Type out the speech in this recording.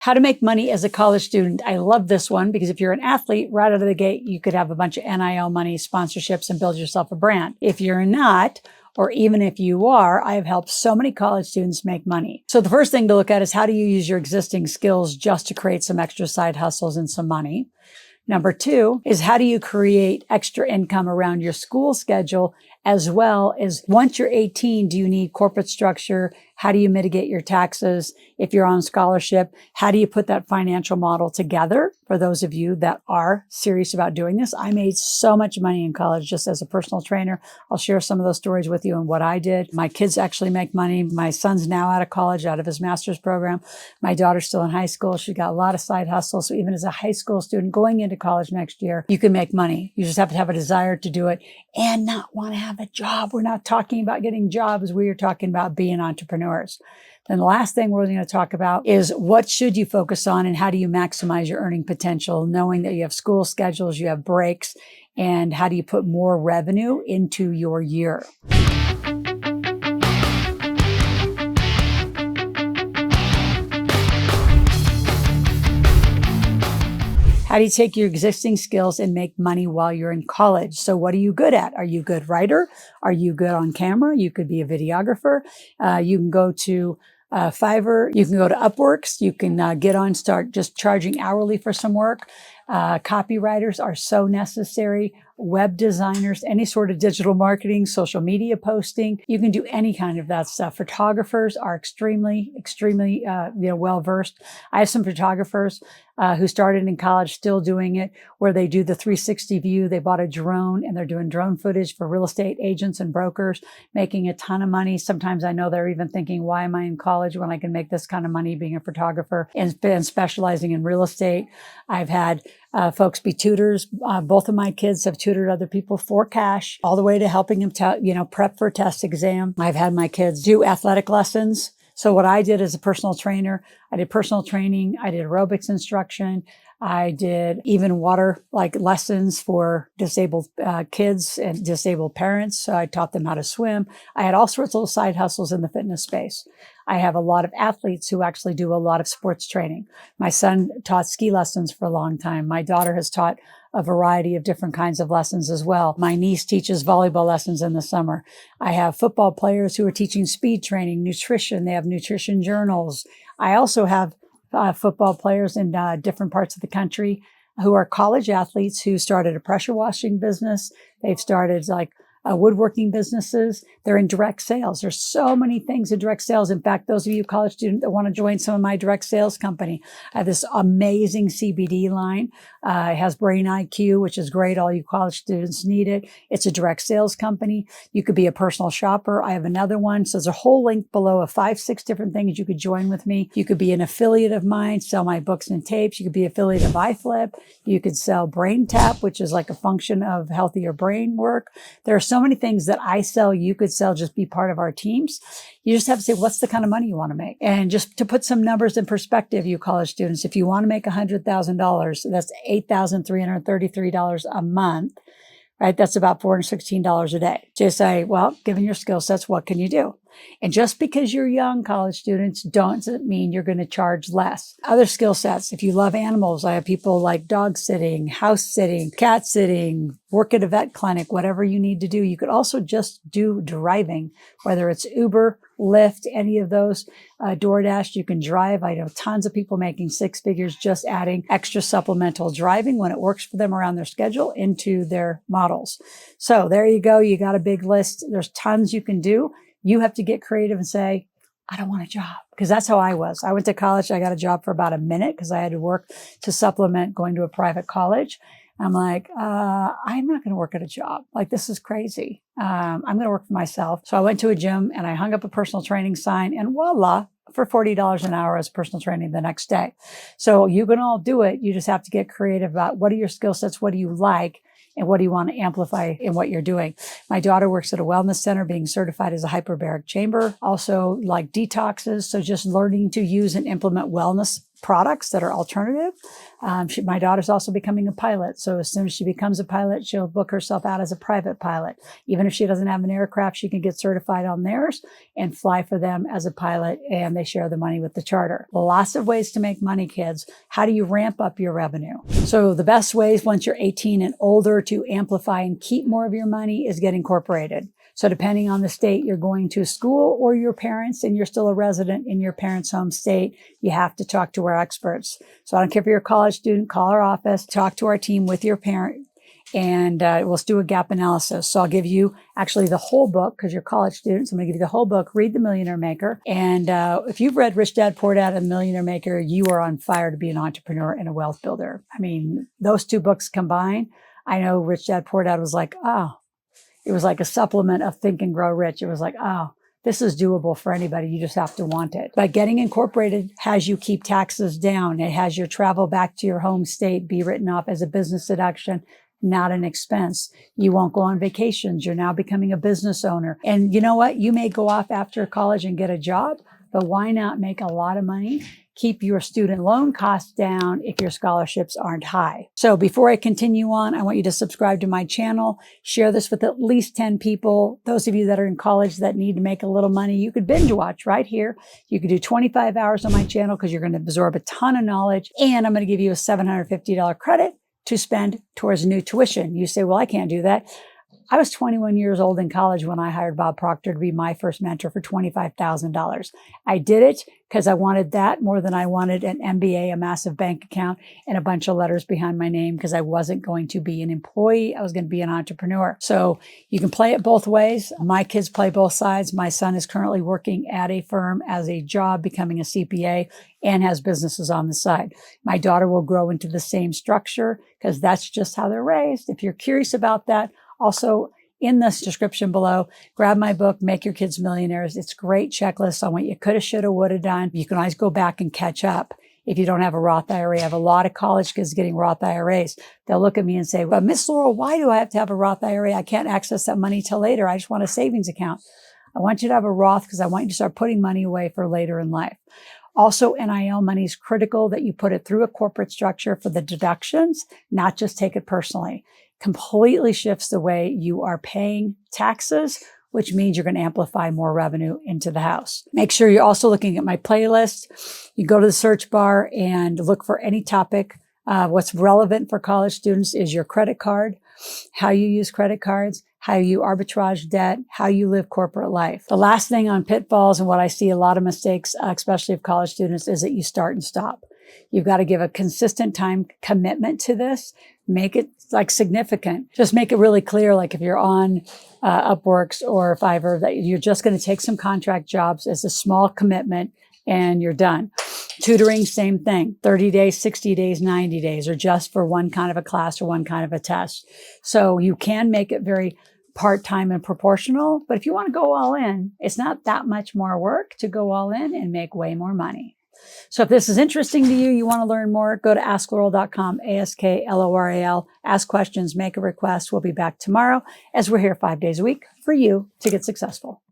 How to make money as a college student. I love this one because if you're an athlete, right out of the gate, you could have a bunch of NIL money, sponsorships, and build yourself a brand. If you're not, or even if you are, I have helped so many college students make money. So the first thing to look at is how do you use your existing skills just to create some extra side hustles and some money? Number two is how do you create extra income around your school schedule, as well as once you're 18, do you need corporate structure? How do you mitigate your taxes? If you're on scholarship, how do you put that financial model together? For those of you that are serious about doing this, I made so much money in college just as a personal trainer. I'll share some of those stories with you and what I did. My kids actually make money. My son's now out of college, out of his master's program. My daughter's still in high school. She's got a lot of side hustles. So even as a high school student going into college next year, you can make money. You just have to have a desire to do it and not want to have a job. We're not talking about getting jobs. We are talking about being entrepreneurs. Then the last thing we're going to talk about is what should you focus on and how do you maximize your earning potential, knowing that you have school schedules, you have breaks, and how do you put more revenue into your year. How do you take your existing skills and make money while you're in college? So what are you good at? Are you a good writer? Are you good on camera? You could be a videographer. You can go to Fiverr. You can go to Upworks. You can get on, start just charging hourly for some work. Copywriters are so necessary. Web designers, any sort of digital marketing, social media posting. You can do any kind of that stuff. Photographers are extremely well-versed. I have some photographers who started in college still doing it, where they do the 360 view. They bought a drone and they're doing drone footage for real estate agents and brokers, making a ton of money. Sometimes I know they're even thinking, why am I in college when I can make this kind of money being a photographer and specializing in real estate? I've had folks be tutors. Both of my kids have tutored other people for cash, all the way to helping them prep for a test exam. I've had my kids do athletic lessons. So what I did as a personal trainer, I did personal training, I did aerobics instruction, I did even water lessons for disabled kids and disabled parents. So I taught them how to swim. I had all sorts of side hustles in the fitness space. I have a lot of athletes who actually do a lot of sports training. My son taught ski lessons for a long time. My daughter has taught a variety of different kinds of lessons as well. My niece teaches volleyball lessons in the summer. I have football players who are teaching speed training, nutrition. They have nutrition journals. I also have football players in different parts of the country who are college athletes who started a pressure washing business. They've started woodworking businesses. They're in direct sales. There's so many things in direct sales. In fact, those of you college students that want to join some of my direct sales company, I have this amazing CBD line. It has Brain IQ, which is great. All you college students need it. It's a direct sales company. You could be a personal shopper. I have another one. So there's a whole link below of 5-6 different things you could join with me. You could be an affiliate of mine, sell my books and tapes. You could be an affiliate of iFlip. You could sell Brain Tap, which is like a function of healthier brain work. There are so many things that I sell, you could sell, just be part of our teams. You just have to say, what's the kind of money you want to make? And just to put some numbers in perspective, you college students, if you want to make $100,000, that's $8,333 a month, right? That's about $416 a day. Just say, well, given your skill sets, what can you do? And just because you're young, college students, doesn't mean you're going to charge less. Other skill sets, if you love animals, I have people like dog sitting, house sitting, cat sitting, work at a vet clinic, whatever you need to do. You could also just do driving, whether it's Uber, Lyft, any of those, DoorDash, you can drive. I know tons of people making 6 figures just adding extra supplemental driving when it works for them around their schedule into their models. So there you go. You got a big list. There's tons you can do. You have to get creative and say, I don't want a job, because that's how I was. I went to college. I got a job for about a minute because I had to work to supplement going to a private college. I'm like, I'm not going to work at a job. This is crazy. I'm going to work for myself. So I went to a gym and I hung up a personal training sign, and voila, for $40 an hour as personal training the next day. So you can all do it. You just have to get creative about what are your skill sets, what do you like, and what do you want to amplify in what you're doing. My daughter works at a wellness center being certified as a hyperbaric chamber, also like detoxes. So just learning to use and implement wellness products that are alternative. My daughter's also becoming a pilot. So as soon as she becomes a pilot, she'll book herself out as a private pilot. Even if she doesn't have an aircraft, she can get certified on theirs and fly for them as a pilot, and they share the money with the charter. Lots of ways to make money, kids. How do you ramp up your revenue? So the best ways once you're 18 and older to amplify and keep more of your money is get incorporated. So depending on the state you're going to school or your parents and you're still a resident in your parents' home state, you have to talk to our experts. So I don't care if you're a college student, call our office, talk to our team with your parent, and we'll do a gap analysis. So I'll give you actually the whole book because you're college students. I'm going to give you the whole book. Read The Millionaire Maker. And if you've read Rich Dad, Poor Dad, and Millionaire Maker, you are on fire to be an entrepreneur and a wealth builder. I mean, those two books combined, I know Rich Dad, Poor Dad was like, oh, it was like a supplement of Think and Grow Rich. It was like, oh, this is doable for anybody. You just have to want it. But getting incorporated has you keep taxes down. It has your travel back to your home state be written off as a business deduction, not an expense. You won't go on vacations. You're now becoming a business owner. And you know what? You may go off after college and get a job, but why not make a lot of money? Keep your student loan costs down if your scholarships aren't high. So before I continue on, I want you to subscribe to my channel, share this with at least 10 people. Those of you that are in college that need to make a little money, you could binge watch right here. You could do 25 hours on my channel because you're going to absorb a ton of knowledge. And I'm going to give you a $750 credit to spend towards new tuition. You say, well, I can't do that. I was 21 years old in college when I hired Bob Proctor to be my first mentor for $25,000. I did it because I wanted that more than I wanted an MBA, a massive bank account, and a bunch of letters behind my name because I wasn't going to be an employee. I was going to be an entrepreneur. So you can play it both ways. My kids play both sides. My son is currently working at a firm as a job, becoming a CPA, and has businesses on the side. My daughter will grow into the same structure because that's just how they're raised. If you're curious about that, also, in this description below, grab my book, Make Your Kids Millionaires. It's a great checklist on what you coulda, shoulda, woulda done. You can always go back and catch up if you don't have a Roth IRA. I have a lot of college kids getting Roth IRAs. They'll look at me and say, well, Miss Loral, why do I have to have a Roth IRA? I can't access that money till later. I just want a savings account. I want you to have a Roth because I want you to start putting money away for later in life. Also, NIL money is critical that you put it through a corporate structure for the deductions, not just take it personally. Completely shifts the way you are paying taxes, which means you're going to amplify more revenue into the house. Make sure you're also looking at my playlist. You go to the search bar and look for any topic. What's relevant for college students is your credit card, how you use credit cards, how you arbitrage debt, how you live corporate life. The last thing on pitfalls and what I see a lot of mistakes, especially of college students, is that you start and stop. You've got to give a consistent time commitment to this. Make it like significant. Just make it really clear, like if you're on Upworks or Fiverr, that you're just going to take some contract jobs as a small commitment and you're done. Tutoring, same thing. 30 days, 60 days, 90 days, or just for one kind of a class or one kind of a test. So you can make it very part-time and proportional, but if you want to go all in, it's not that much more work to go all in and make way more money. So if this is interesting to you, you want to learn more, go to askloral.com, ASKLORAL, ask questions, make a request. We'll be back tomorrow as we're here 5 days a week for you to get successful.